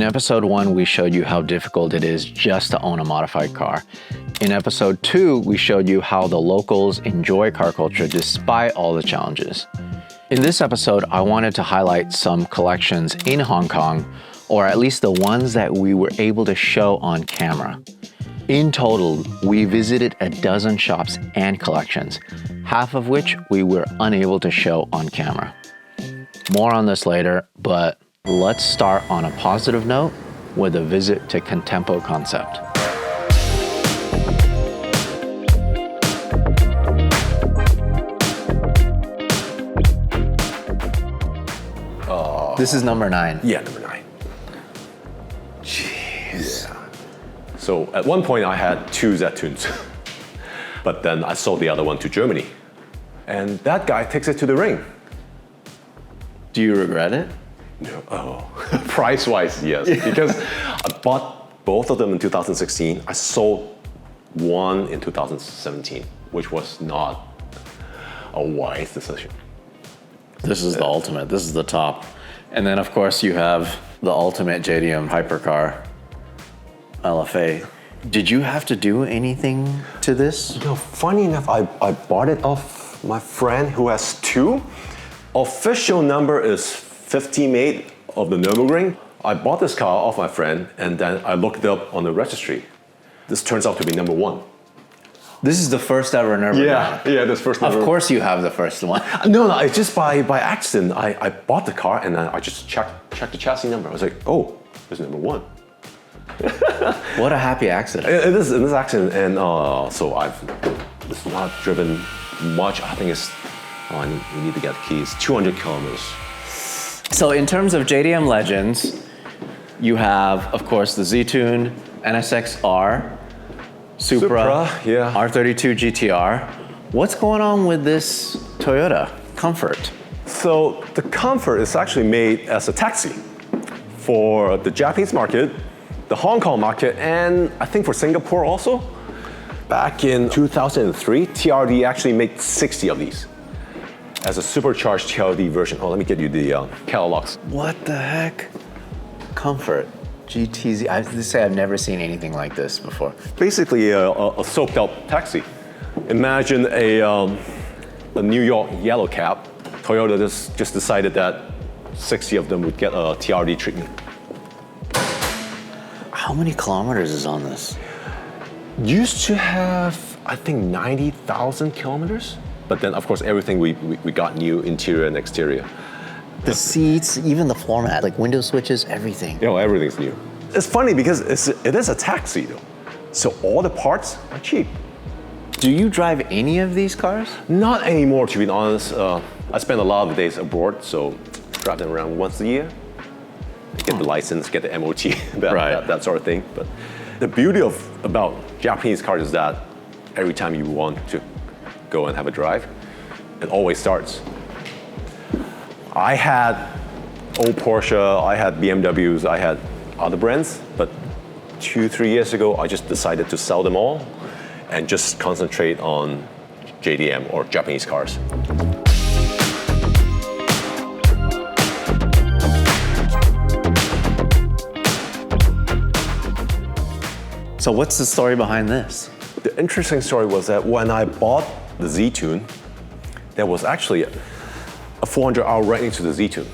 episode 1, we showed you how difficult it is just to own a modified car. In episode 2, we showed you how the locals enjoy car culture despite all the challenges. In this episode, I wanted to highlight some collections in Hong Kong, or at least the ones that we were able to show on camera. In total, we visited a dozen shops and collections, half of which we were unable to show on camera. More on this later, but let's start on a positive note with a visit to Contempo Concept. This is number 9. Yeah, number 9. Jeez. Yeah. So at one point I had 2 Zetoons, but then I sold the other one to Germany. And that guy takes it to the ring. Do you regret it? No. Oh, price-wise, yes. Because I bought both of them in 2016. I sold one in 2017, which was not a wise decision. This is the ultimate. This is the top. And then, of course, you have the ultimate JDM hypercar, LFA. Did you have to do anything to this? You know, funny enough, I bought it off my friend who has 2. Official number is 58 of the Nürburgring. I bought this car off my friend, and then I looked it up on the registry. This turns out to be number 1. This is the first ever Nürburgring. Yeah, this first Nürburgring. Of course you have the first one. No, it's just by accident. I bought the car and I just checked the chassis number. I was like, oh, there's number 1. What a happy accident. It is an accident, and so it's not driven much. I think it's, we need to get the keys, 200 kilometers. So in terms of JDM legends, you have, of course, the Z-Tune, NSX-R, Supra, yeah. R32 GTR. What's going on with this Toyota Comfort? So the Comfort is actually made as a taxi for the Japanese market, the Hong Kong market, and I think for Singapore also. Back in 2003, TRD actually made 60 of these as a supercharged TRD version. Oh, let me get you the catalogs. What the heck? Comfort. GTZ. I have to say I've never seen anything like this before. Basically a soaked up taxi. Imagine a New York yellow cab. Toyota just decided that 60 of them would get a TRD treatment. How many kilometers is on this? Used to have, I think, 90,000 kilometers. But then, of course, everything we got new, interior and exterior. The seats, even the floor mat, like window switches, everything. You know, everything's new. It's funny because it is a taxi though. So all the parts are cheap. Do you drive any of these cars? Not anymore, to be honest. I spend a lot of days abroad, so drive them around once a year. Get the license, get the MOT, that sort of thing. But the beauty about Japanese cars is that every time you want to go and have a drive, it always starts. I had old Porsche, I had BMWs, I had other brands, but 2-3 years ago, I just decided to sell them all and just concentrate on JDM or Japanese cars. So what's the story behind this? The interesting story was that when I bought the Z-Tune, there was actually a 400R right next to the Z-Tune.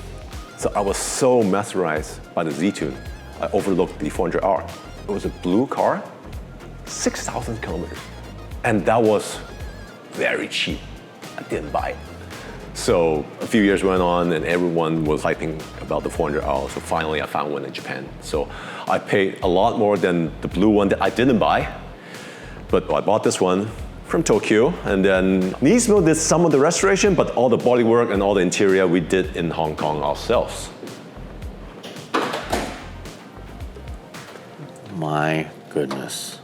So I was so mesmerized by the Z-Tune, I overlooked the 400R. It was a blue car, 6,000 kilometers. And that was very cheap. I didn't buy it. So a few years went on and everyone was hyping about the 400R. So finally I found one in Japan. So I paid a lot more than the blue one that I didn't buy. But I bought this one from Tokyo, and then Nismo did some of the restoration, but all the bodywork and all the interior we did in Hong Kong ourselves. My goodness.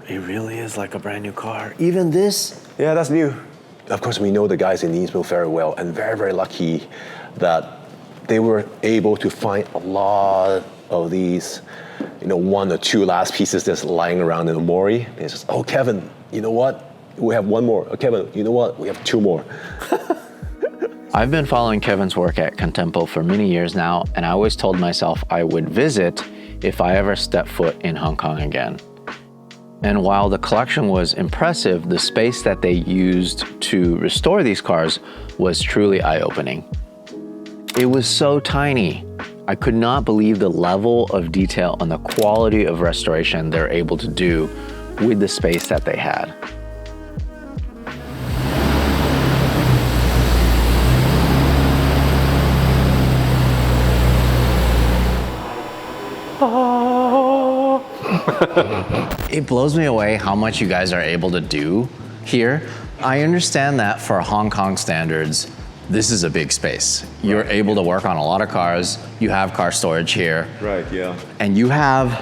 It really is like a brand new car. Even this? Yeah, that's new. Of course, we know the guys in Nismo very well, and very, very lucky that they were able to find a lot of these, 1 or 2 last pieces that's lying around in the Mori. And it's just, oh, Kevin, you know what? We have 1 more. Oh, Kevin, you know what? We have 2 more. I've been following Kevin's work at Catchpole for many years now, and I always told myself I would visit if I ever step foot in Hong Kong again. And while the collection was impressive, the space that they used to restore these cars was truly eye-opening. It was so tiny. I could not believe the level of detail and the quality of restoration they're able to do with the space that they had. It blows me away how much you guys are able to do here. I understand that for Hong Kong standards, this is a big space. You're able to work on a lot of cars. You have car storage here. Right, yeah. And you have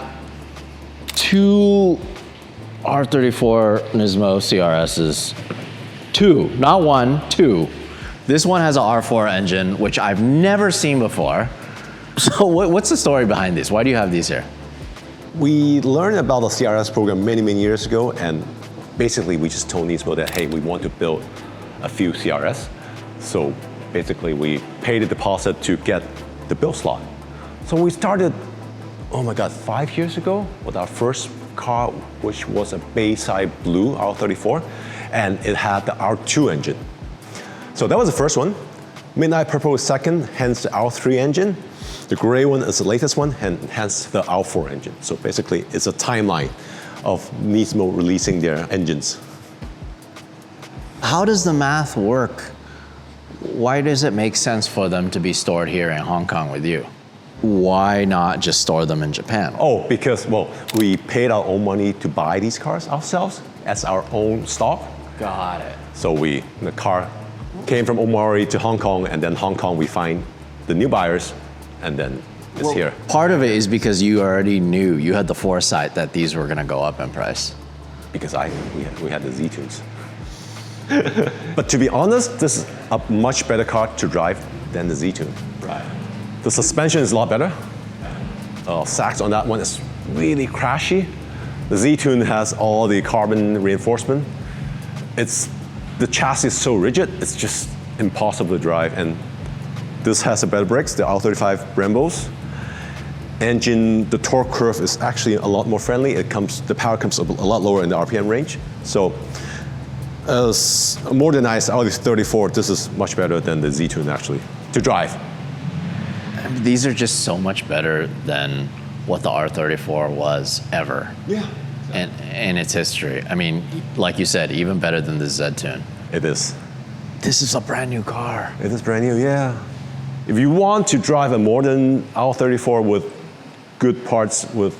2 R34 Nismo CRSs. 2, not 1, 2. This one has an R4 engine, which I've never seen before. So what's the story behind this? Why do you have these here? We learned about the CRS program many, many years ago, and basically we just told Nismo that, hey, we want to build a few CRS. So basically we paid a deposit to get the build slot. So we started, oh my God, 5 years ago with our first car, which was a Bayside Blue R34, and it had the R2 engine. So that was the first one. Midnight Purple was second, hence the R3 engine. The gray one is the latest one, and hence the R4 engine. So basically, it's a timeline of Nismo releasing their engines. How does the math work? Why does it make sense for them to be stored here in Hong Kong with you? Why not just store them in Japan? Oh, because, well, we paid our own money to buy these cars ourselves as our own stock. Got it. So the car came from Omari to Hong Kong, and then Hong Kong we find the new buyers, and then it's here. Part of it is because you already knew, you had the foresight that these were gonna go up in price. Because we had the Z-Tunes. But to be honest, this is a much better car to drive than the Z-Tune. Right. The suspension is a lot better. Sax on that one is really crashy. The Z-Tune has all the carbon reinforcement. The chassis is so rigid, it's just impossible to drive. And this has a better brakes, the R35 Brembos. Engine, the torque curve is actually a lot more friendly. The power comes a lot lower in the RPM range. So, as a modernized Audi 34, this is much better than the Z-Tune actually, to drive. These are just so much better than what the R34 was ever. Yeah. And its history. I mean, like you said, even better than the Z-Tune. It is. This is a brand new car. It is brand new, yeah. If you want to drive a modern R34 with good parts with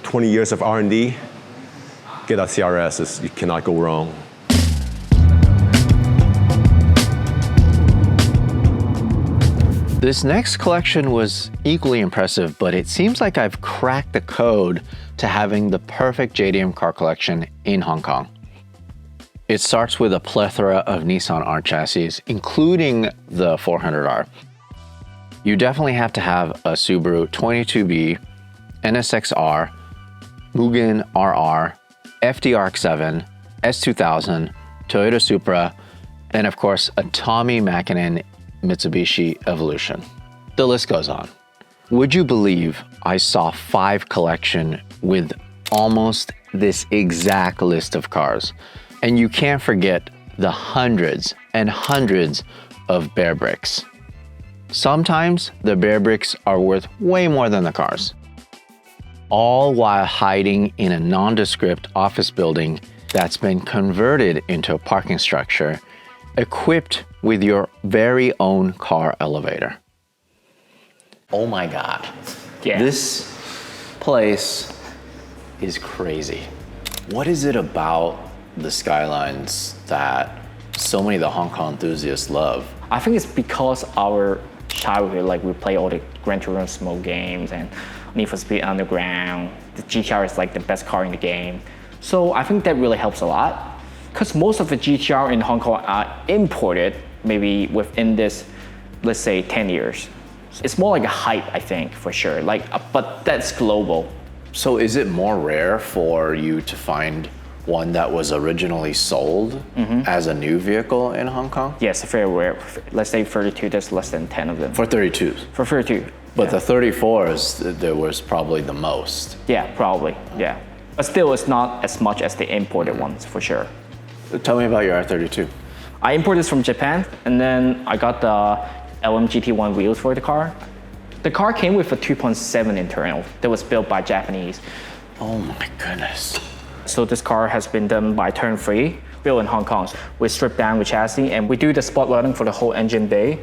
20 years of R&D, get a CRS, you cannot go wrong. This next collection was equally impressive, but it seems like I've cracked the code to having the perfect JDM car collection in Hong Kong. It starts with a plethora of Nissan R chassis, including the 400R. You definitely have to have a Subaru 22B, NSX-R, Mugen RR, FDRX7, S2000, Toyota Supra, and of course a Tommy Mäkinen Mitsubishi Evolution. The list goes on. Would you believe I saw 5 collection with almost this exact list of cars? And you can't forget the hundreds and hundreds of bare bricks. Sometimes the bare bricks are worth way more than the cars. All while hiding in a nondescript office building that's been converted into a parking structure, equipped with your very own car elevator. Oh my God. Yeah. This place is crazy. What is it about the skylines that so many of the Hong Kong enthusiasts love? I think it's because our childhood, like we play all the Gran Turismo games and Need for Speed Underground. The GTR is like the best car in the game. So I think that really helps a lot. Because most of the GTR in Hong Kong are imported maybe within this, let's say 10 years. It's more like a hype, I think, for sure. But that's global. So is it more rare for you to find one that was originally sold as a new vehicle in Hong Kong? Yes, very rare. Let's say 32, there's less than 10 of them. For 32s? For 32. But the 34s, there was probably the most. Yeah, probably, yeah. But still, it's not as much as the imported ones, for sure. Tell me about your R32. I imported this from Japan, and then I got the LMGT1 wheels for the car. The car came with a 2.7 internal that was built by Japanese. Oh my goodness. So this car has been done by Turn 3, built in Hong Kong. We strip down the chassis and we do the spot welding for the whole engine bay.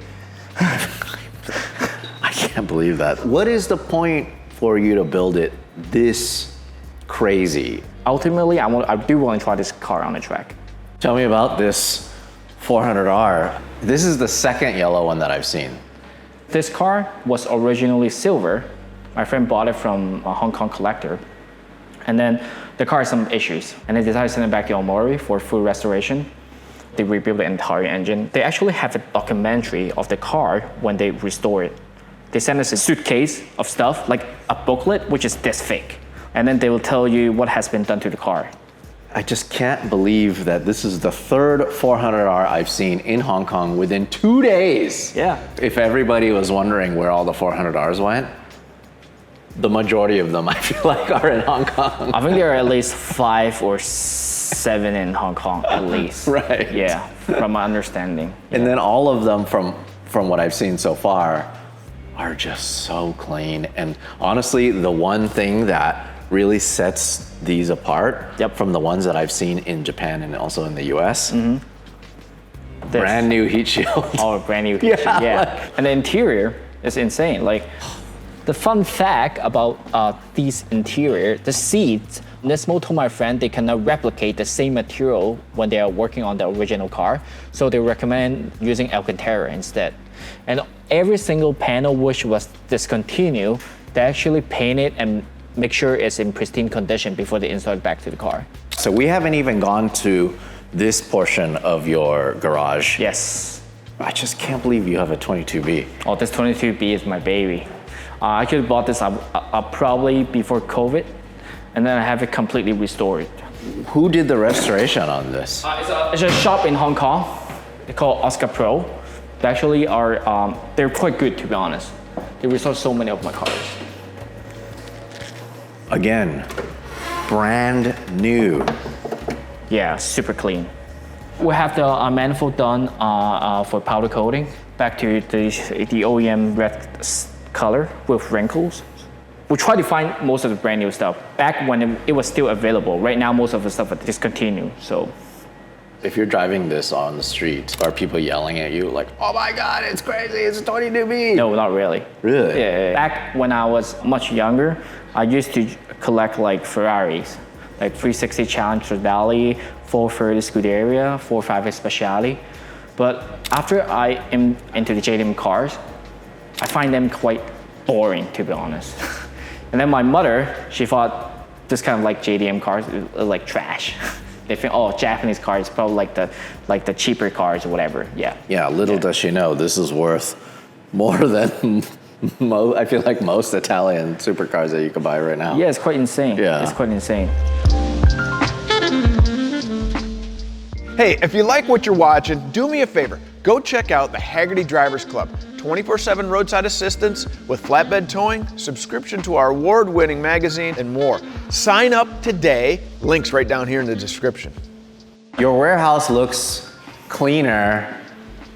I can't believe that. What is the point for you to build it this crazy? Ultimately, I do want to try this car on the track. Tell me about this 400R. This is the second yellow one that I've seen. This car was originally silver. My friend bought it from a Hong Kong collector. And then the car has some issues. And they decided to send it back to Automotive for full restoration. They rebuilt the entire engine. They actually have a documentary of the car when they restore it. They send us a suitcase of stuff, like a booklet, which is this thick. And then they will tell you what has been done to the car. I just can't believe that this is the third 400R I've seen in Hong Kong within 2 days. Yeah. If everybody was wondering where all the 400Rs went, the majority of them I feel like are in Hong Kong. I think there are at least 5 or 7 in Hong Kong, at least. Right. Yeah, from my understanding. And then all of them from what I've seen so far are just so clean. And honestly, the one thing that really sets these apart from the ones that I've seen in Japan and also in the US, brand new heat shield. Oh, brand new heat shield, yeah. And the interior is insane. Like, the fun fact about these interior, the seats, Nismo told my friend they cannot replicate the same material when they are working on the original car, so they recommend using Alcantara instead. And every single panel which was discontinued, they actually paint it and make sure it's in pristine condition before they install it back to the car. So we haven't even gone to this portion of your garage. Yes. I just can't believe you have a 22B. Oh, this 22B is my baby. I actually bought this probably before COVID, and then I have it completely restored. Who did the restoration on this? It's a shop in Hong Kong. They call Oscar Pro. They actually are, they're quite good, to be honest. They restore so many of my cars. Again, brand new. Yeah, super clean. We have the manifold done for powder coating, back to the OEM red color with wrinkles. We try to find most of the brand new stuff back when it was still available. Right now, most of the stuff is discontinued, so. If you're driving this on the street, are people yelling at you like, oh my God, it's crazy, it's a 22B? No, not really. Really? Yeah. Back when I was much younger, I used to collect like Ferraris, like 360 Challenger Valley, 430 Scuderia, 458 Speciale. But after I am into the JDM cars, I find them quite boring, to be honest. And then my mother, she thought this kind of like JDM cars is like trash. They think, oh, Japanese cars probably like the cheaper cars or whatever. Yeah. Yeah. Little does she know, this is worth more than I feel like most Italian supercars that you can buy right now. Yeah, it's quite insane. Yeah. It's quite insane. Hey, if you like what you're watching, do me a favor. Go check out the Hagerty Drivers Club. 24/7 roadside assistance with flatbed towing, subscription to our award-winning magazine, and more. Sign up today. Links right down here in the description. Your warehouse looks cleaner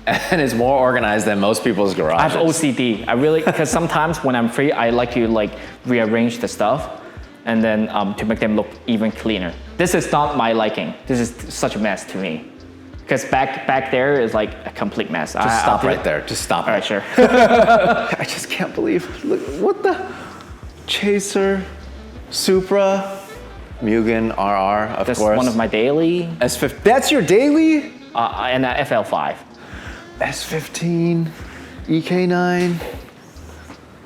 and is more organized than most people's garages. I have OCD. I really, because sometimes when I'm free, I like to like rearrange the stuff and then to make them look even cleaner. This is not my liking. This is such a mess to me. Because back there is like a complete mess. Just stop right there. Just stop. All right, sure. I just can't believe, look, what the? Chaser, Supra, Mugen RR, of That's course. one of my daily. S50, that's your daily? And FL5. S15, EK9.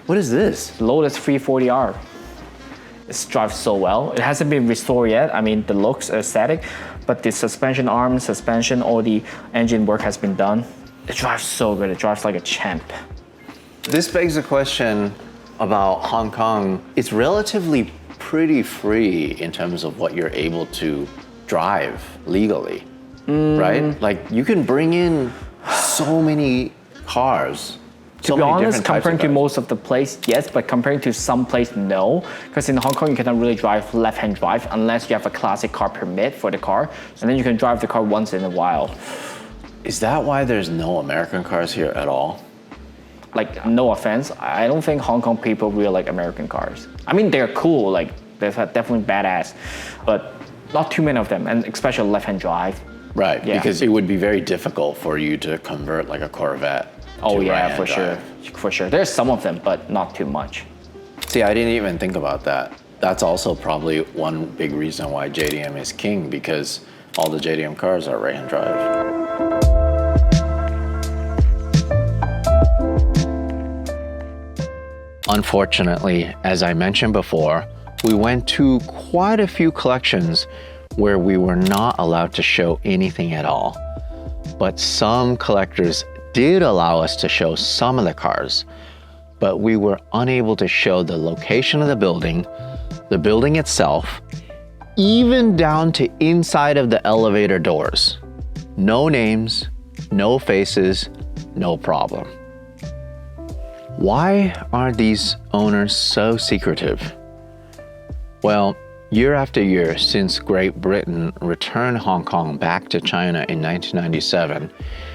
What is this? Lotus 340R. It drives so well. It hasn't been restored yet. I mean, the looks are static, but the suspension arm, suspension, all the engine work has been done. It drives so good. It drives like a champ. This begs the question about Hong Kong. It's relatively pretty free in terms of what you're able to drive legally, right? Like you can bring in so many cars. To be honest, comparing to most of the place, yes, but comparing to some place, no. Because in Hong Kong, you cannot really drive left-hand drive unless you have a classic car permit for the car, and then you can drive the car once in a while. Is that why there's no American cars here at all? Like, no offense, I don't think Hong Kong people really like American cars. I mean, they're cool, like, they're definitely badass, but not too many of them, and especially left-hand drive. Right, Yeah. because it would be very difficult for you to convert like a Corvette. Oh to yeah, right-hand for drive. sure, for sure. There's some of them, but not too much. See, I didn't even think about that. That's also probably one big reason why JDM is king, because all the JDM cars are right-hand drive. Unfortunately, as I mentioned before, we went to quite a few collections where we were not allowed to show anything at all. But some collectors did allow us to show some of the cars, but we were unable to show the location of the building itself, even down to inside of the elevator doors. No names, no faces, no problem. Why are these owners so secretive? Well, year after year since Great Britain returned Hong Kong back to China in 1997,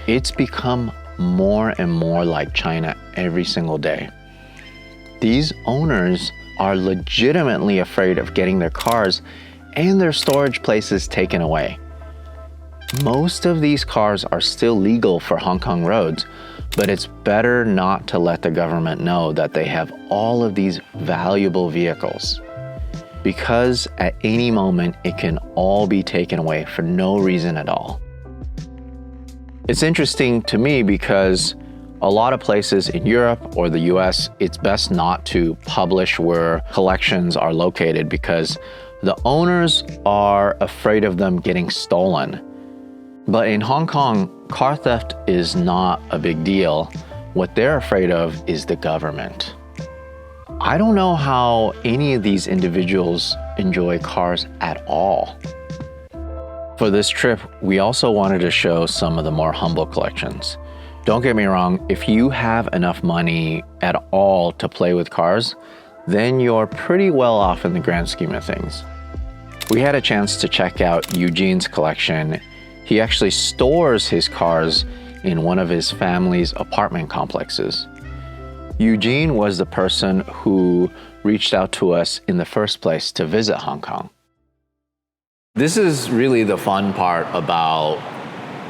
it's become more and more like China every single day. These owners are legitimately afraid of getting their cars and their storage places taken away. Most of these cars are still legal for Hong Kong roads, but it's better not to let the government know that they have all of these valuable vehicles, because at any moment it can all be taken away for no reason at all. It's interesting to me because a lot of places in Europe or the US, it's best not to publish where collections are located because the owners are afraid of them getting stolen. But in Hong Kong, car theft is not a big deal. What they're afraid of is the government. I don't know how any of these individuals enjoy cars at all. For this trip, we also wanted to show some of the more humble collections. Don't get me wrong, if you have enough money at all to play with cars, then you're pretty well off in the grand scheme of things. We had a chance to check out Eugene's collection. He actually stores his cars in one of his family's apartment complexes. Eugene was the person who reached out to us in the first place to visit Hong Kong. This is really the fun part about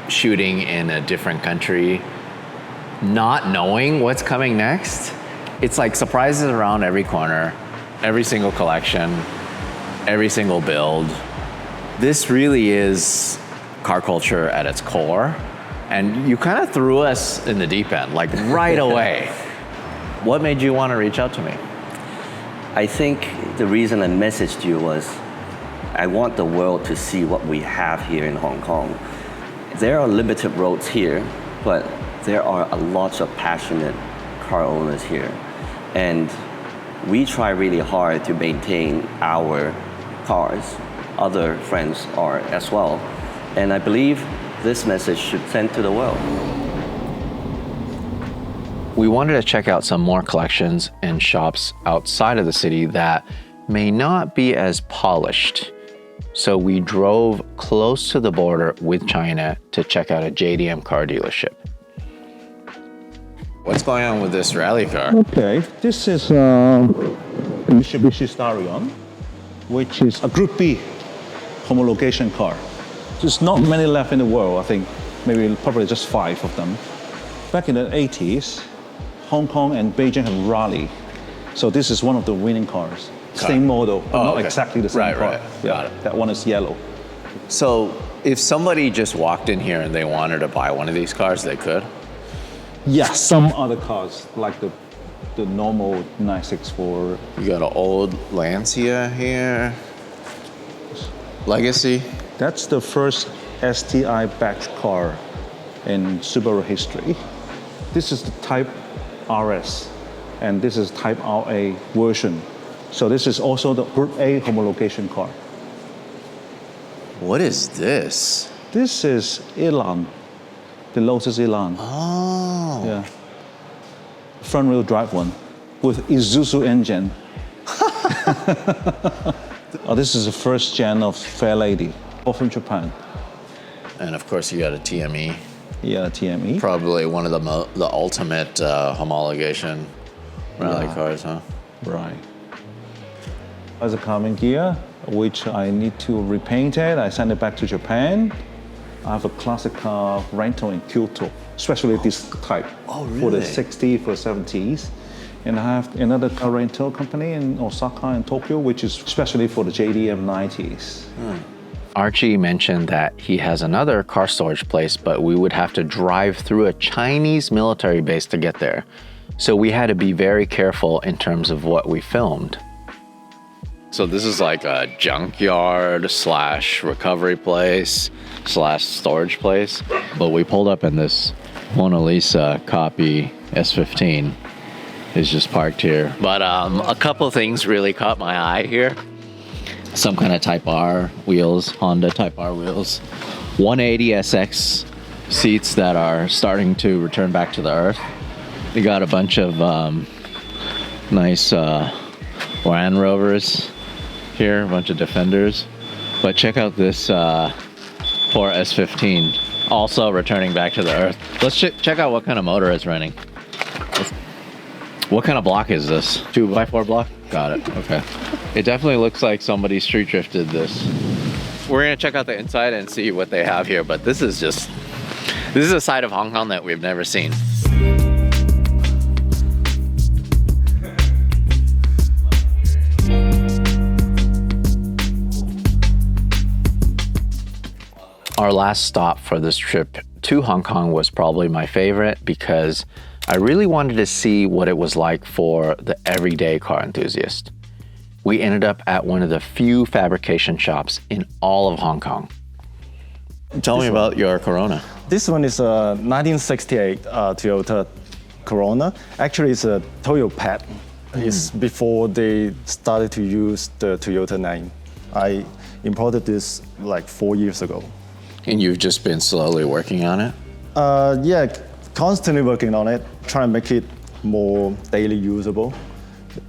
shooting in a different country, not knowing what's coming next. It's like surprises around every corner, every single collection, every single build. This really is car culture at its core. And you kind of threw us in the deep end, like right away. What made you want to reach out to me? I think the reason I messaged you was I want the world to see what we have here in Hong Kong. There are limited roads here, but there are a lot of passionate car owners here. And we try really hard to maintain our cars. Other friends are as well. And I believe this message should send to the world. We wanted to check out some more collections and shops outside of the city that may not be as polished. So we drove close to the border with China to check out a JDM car dealership. What's going on with this rally car? Okay, this is a Mitsubishi Starion, which is a Group B homologation car. There's not many left in the world, I think maybe probably just 5 of them. Back in the 80s, Hong Kong and Beijing have rally. So this is one of the winning cars. Same model, but not exactly the same car. Right. Yeah, Got it. that one is yellow. So if somebody just walked in here and they wanted to buy one of these cars, they could? Yeah, some other cars, like the normal 964. You got an old Lancia here. Legacy. That's the first STI batch car in Subaru history. This is the Type RS, and this is Type RA version. So this is also the Group A homologation car. What is this? This is Elan, the Lotus Elan. Oh. Yeah. Front wheel drive one with Isuzu engine. Oh, this is the first gen of Fair Lady, all from Japan. And of course, you got a TME. Yeah, TME. Probably one of the ultimate homologation rally cars, huh? Right. As a common gear, which I need to repaint it, I send it back to Japan. I have a classic car rental in Kyoto, especially this type. Oh, really? For the 60s, for 70s. And I have another car rental company in Osaka and Tokyo, which is especially for the JDM 90s. Archie mentioned that he has another car storage place, but we would have to drive through a Chinese military base to get there. So we had to be very careful in terms of what we filmed. So this is like a junkyard / recovery place / storage place. But we pulled up in this Mona Lisa copy S15 is just parked here. But a couple things really caught my eye here. Some kind of Type R wheels, Honda Type R wheels. 180 SX seats that are starting to return back to the earth. We got a bunch of nice Land Rovers here, a bunch of Defenders. But check out this poor S15, also returning back to the earth. Let's check out what kind of motor it's running. What kind of block is this? 2x4 block? Got it, okay. It definitely looks like somebody street drifted this. We're gonna check out the inside and see what they have here, but this is a side of Hong Kong that we've never seen. Our last stop for this trip to Hong Kong was probably my favorite because I really wanted to see what it was like for the everyday car enthusiast. We ended up at one of the few fabrication shops in all of Hong Kong. Tell me about your Corona. This one is a 1968 Toyota Corona. Actually, it's a Toyo Pet. It's before they started to use the Toyota name. I imported this like 4 years ago. And you've just been slowly working on it? Yeah, constantly working on it, trying to make it more daily usable.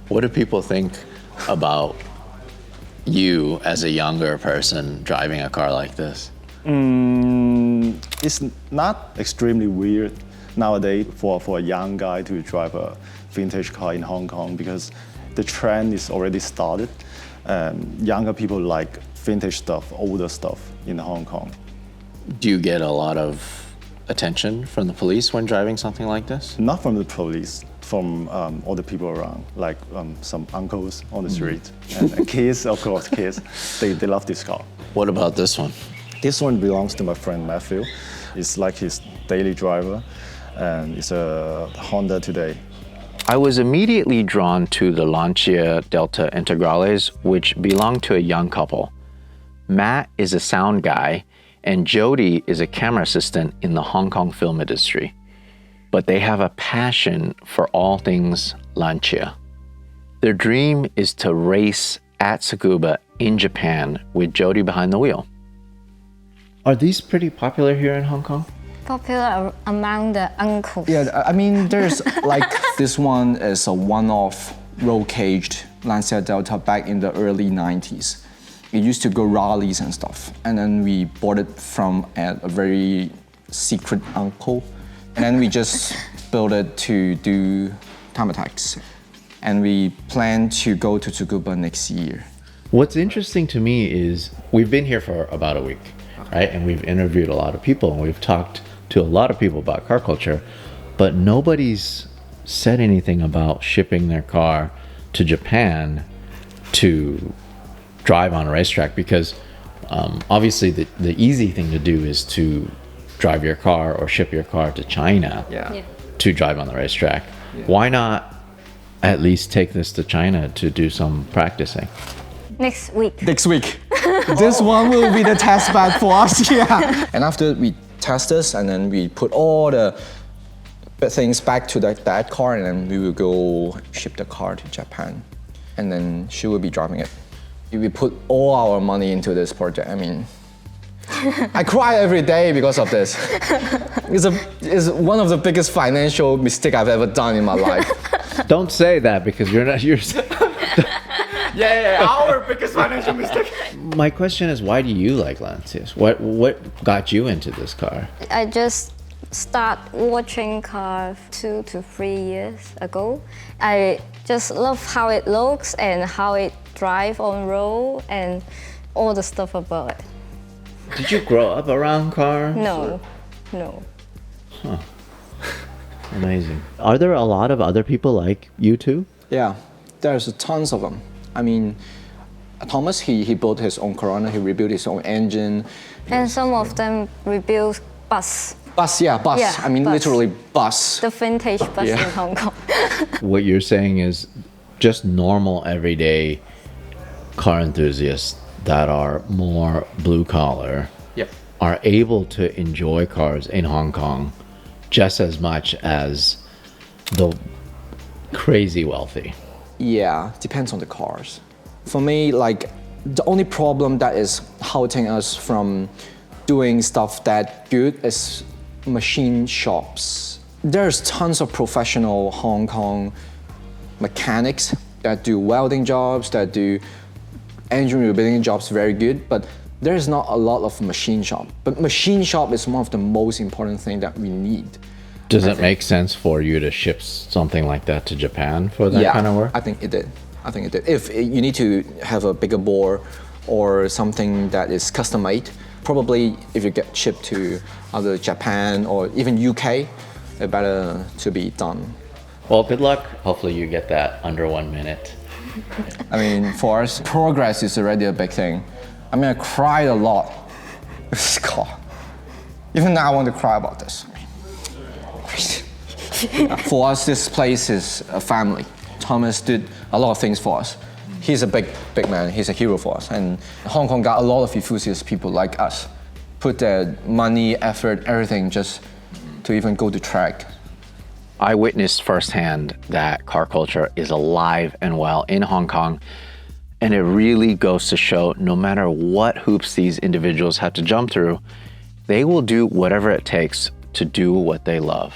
What do people think about you as a younger person driving a car like this? It's not extremely weird nowadays for a young guy to drive a vintage car in Hong Kong because the trend is already started. Younger people like vintage stuff, older stuff in Hong Kong. Do you get a lot of attention from the police when driving something like this? Not from the police, from all the people around, like some uncles on the street. And kids, of course, kids, they love this car. What about this one? This one belongs to my friend Matthew. It's like his daily driver, and it's a Honda today. I was immediately drawn to the Lancia Delta Integrales, which belong to a young couple. Matt is a sound guy, and Jody is a camera assistant in the Hong Kong film industry. But they have a passion for all things Lancia. Their dream is to race at Tsukuba in Japan with Jody behind the wheel. Are these pretty popular here in Hong Kong? Popular among the uncles. Yeah, I mean, there's like this one is a one-off roll-caged Lancia Delta back in the early 90s. It used to go rallies and stuff. And then we bought it from a very secret uncle. And then we just built it to do time attacks. And we plan to go to Tsukuba next year. What's interesting to me is we've been here for about a week, right? And we've interviewed a lot of people and we've talked to a lot of people about car culture, but nobody's said anything about shipping their car to Japan to drive on a racetrack because obviously the easy thing to do is to drive your car or ship your car to China to drive on the racetrack. Yeah. Why not at least take this to China to do some practicing? Next week. Next week. This one will be the test bed for us, yeah. And after we test this and then we put all the things back to that car and then we will go ship the car to Japan. And then she will be driving it. We put all our money into this project. I mean, I cry every day because of this. It's one of the biggest financial mistake I've ever done in my life. Don't say that because you're not. Yeah, our biggest financial mistake. My question is, why do you like Lancias? What got you into this car? I just start watching car 2 to 3 years ago. I just love how it looks and how it drive on road and all the stuff about it. Did you grow up around cars? No. Amazing. Are there a lot of other people like you too? Yeah, there's tons of them. I mean, Thomas, he built his own Corona, he rebuilt his own engine. And some of them rebuild bus. Bus. Yeah, I mean, bus. literally bus. The vintage bus in Hong Kong. What you're saying is just normal, everyday car enthusiasts that are more blue collar are able to enjoy cars in Hong Kong just as much as the crazy wealthy. Yeah, depends on the cars. For me, like, the only problem that is halting us from doing stuff that good is machine shops. There's tons of professional Hong Kong mechanics that do welding jobs, that do engine rebuilding jobs very good, but there's not a lot of machine shop. But machine shop is one of the most important thing that we need. Does it make sense for you to ship something like that to Japan for that kind of work? I think it did. If you need to have a bigger bore or something that is custom made, probably if you get shipped to either Japan or even UK, it better to be done. Well, good luck. Hopefully you get that under 1 minute. I mean, for us, progress is already a big thing. I mean, I cried a lot with this car. Even now I want to cry about this. For us, this place is a family. Thomas did a lot of things for us. He's a big man. He's a hero for us. And Hong Kong got a lot of enthusiast people like us. Put their money, effort, everything just to even go to track. I witnessed firsthand that car culture is alive and well in Hong Kong. And it really goes to show no matter what hoops these individuals have to jump through, they will do whatever it takes to do what they love.